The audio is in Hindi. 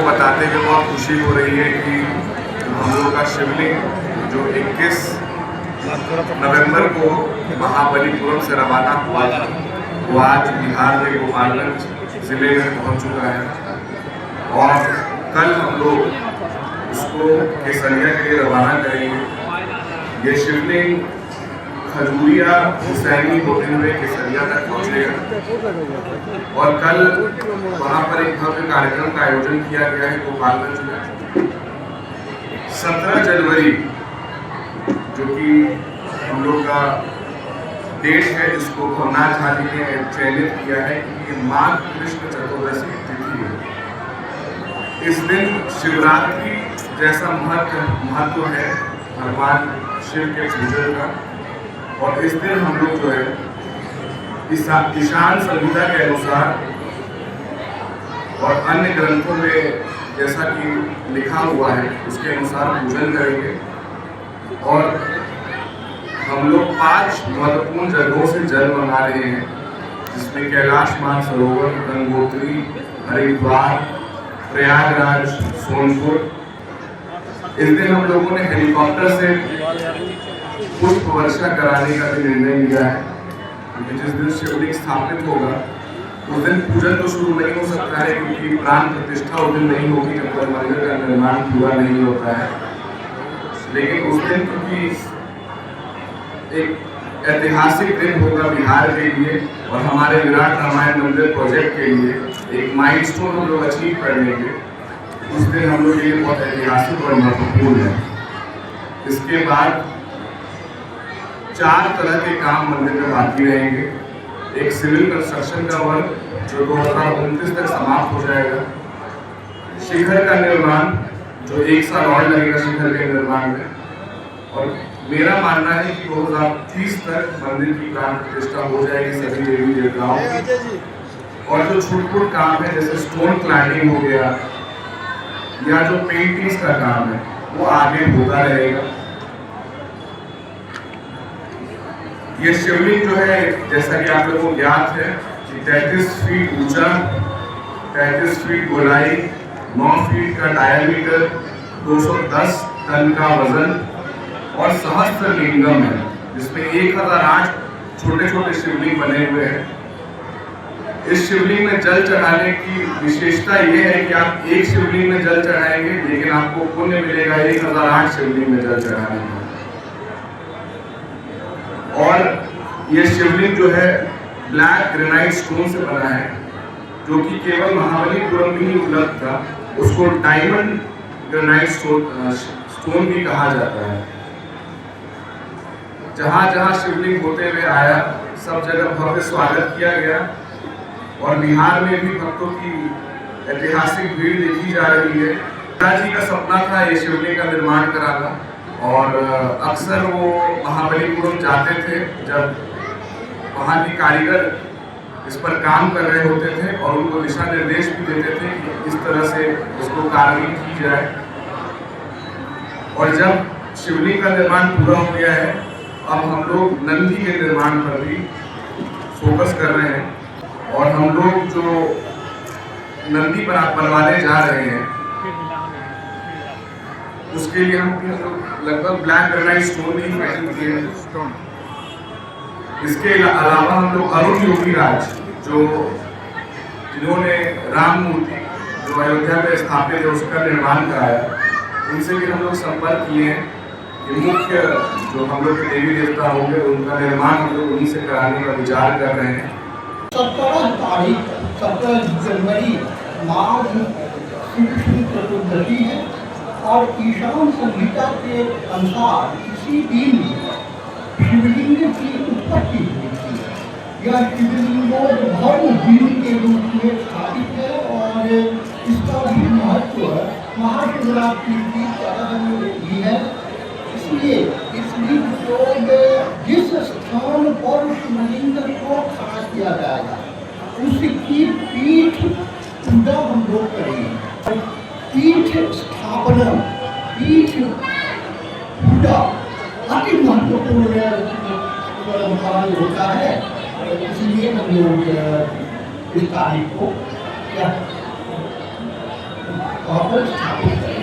बताते हुए बहुत खुशी हो रही है कि हम लोग का शिवलिंग जो 21 नवंबर को महाबलीपुरम से रवाना हुआ था वो आज बिहार के गोपालगंज जिले में पहुंच चुका है और कल हम लोग उसको केसरिया के लिए रवाना करेंगे। ये शिवलिंग खजूरिया हुसैनी होते हुए केसरिया तक पहुंचेगा और कल वहां पर एक भव्य कार्यक्रम का आयोजन किया गया है गोपालगंज में। 17 जनवरी जो कि हम लोग का डेट है जिसको भवनाथ झा जी ने चयनित किया है कि ये माघ कृष्ण चतुर्दशी तिथि है। इस दिन शिवरात्रि जैसा महत्व है भगवान शिव के पूजन का और इस दिन हम लोग जो है ईशान संहिता के अनुसार और अन्य ग्रंथों में जैसा कि लिखा हुआ है उसके अनुसार पूजन करेंगे और हम लोग 5 महत्वपूर्ण जगहों से जल मंगा रहे हैं जिसमें कैलाश मानसरोवर, गंगोत्री, हरिद्वार, प्रयागराज, सोनपुर। इस दिन हम लोगों ने हेलीकॉप्टर से पुष्प वर्षा कराने का भी निर्णय लिया है। जिस दिन शिवलिंग स्थापित होगा उस दिन पूजन तो शुरू नहीं हो सकता है क्योंकि प्राण प्रतिष्ठा उस दिन नहीं होगी जब तक मंदिर का निर्माण पूरा नहीं होता है। लेकिन उस दिन क्योंकि एक ऐतिहासिक दिन होगा बिहार के लिए और हमारे विराट रामायण मंदिर प्रोजेक्ट के लिए एक माइलस्टोन हम लोग अचीव कर लेंगे। उस दिन हम लोग ये बहुत ऐतिहासिक और महत्वपूर्ण है। इसके बाद 4 तरह के काम मंदिर में बाकी रहेंगे। एक सिविल कंस्ट्रक्शन का वर्क जो 2029 तक समाप्त हो जाएगा, शिखर का निर्माण जो 1 साल और लगेगा शिखर के निर्माण में, और मेरा मानना है कि 2030 तक मंदिर की प्राण प्रतिष्ठा हो जाएगी सभी देवी देवताओं की। और जो छोटे काम है जैसे स्टोन क्लैडिंग हो गया या जो पेंटिंग्स का काम है वो आगे होता रहेगा। ये शिवलिंग जो है जैसा कि आप लोगों को ज्ञात है कि 33 फीट ऊंचा, 33 फीट गोलाई, 9 फीट का डायमीटर, 210 टन का वजन और सहस्त्र लिंगम है जिसमें 1008 छोटे छोटे शिवलिंग बने हुए हैं। इस शिवलिंग में जल चढ़ाने की विशेषता यह है कि आप एक शिवलिंग में जल चढ़ाएंगे लेकिन आपको पुण्य मिलेगा 1008 शिवलिंग में जल चढ़ाने का। और ये शिवलिंग जो है ब्लैक ग्रेनाइट स्टोन से बना है जो कि केवल महाबलीपुरम में ही उपलब्ध था। उसको डायमंड ग्रेनाइट स्टोन भी कहा जाता है। जहां जहां शिवलिंग होते हुए आया सब जगह भव्य स्वागत किया गया और बिहार में भी भक्तों की ऐतिहासिक भीड़ देखी जा रही है। पिताजी का सपना था ये शिवलिंग का निर्माण कराना और अक्सर वो महाबलीपुरम जाते थे जब वहाँ के कारीगर इस पर काम कर रहे होते थे और उनको दिशा निर्देश भी देते थे कि इस तरह से उसको कार्विंग की जाए। और जब शिवलिंग का निर्माण पूरा हो गया है अब हम लोग नंदी के निर्माण पर भी फोकस कर रहे हैं और हम लोग जो नंदी बनवाने जा रहे हैं उसके लिए हम लगभग ब्लैक ग्रेनाइट स्टोन ही फाइनल किए हैं। इसके अलावा हम लोग अरुण योगीराज जिन्होंने राम मूर्ति जो अयोध्या में स्थापित है उसका निर्माण कराया, उनसे भी हम लोग संपर्क किए हैं कि मुख्य जो हम लोग के देवी देवता होंगे उनका निर्माण हम लोग उन्हीं से कराने का विचार कर रहे हैं। 17 जनवरी माघ कृष्ण चतुर्दशी है और ईशान संहिता के अनुसार इसी दिन शिवलिंग की उत्पत्ति हुई थी। यह शिवलिंगोद्भव दिन के रूप में स्थापित है और इसका भी महत्व महाशिवरात्रि की तरह भी है। इसलिए इस दिन को जिस स्थान पर शिवलिंग को खड़ा किया जाएगा उसकी पीठ पूजा हम लोग करेंगे। पीठ स्थापना, पीठ पूजा अति महत्वपूर्ण कार्य होता है। इसलिए हम लोग इस तारीख को वहाँ पर स्थापित है।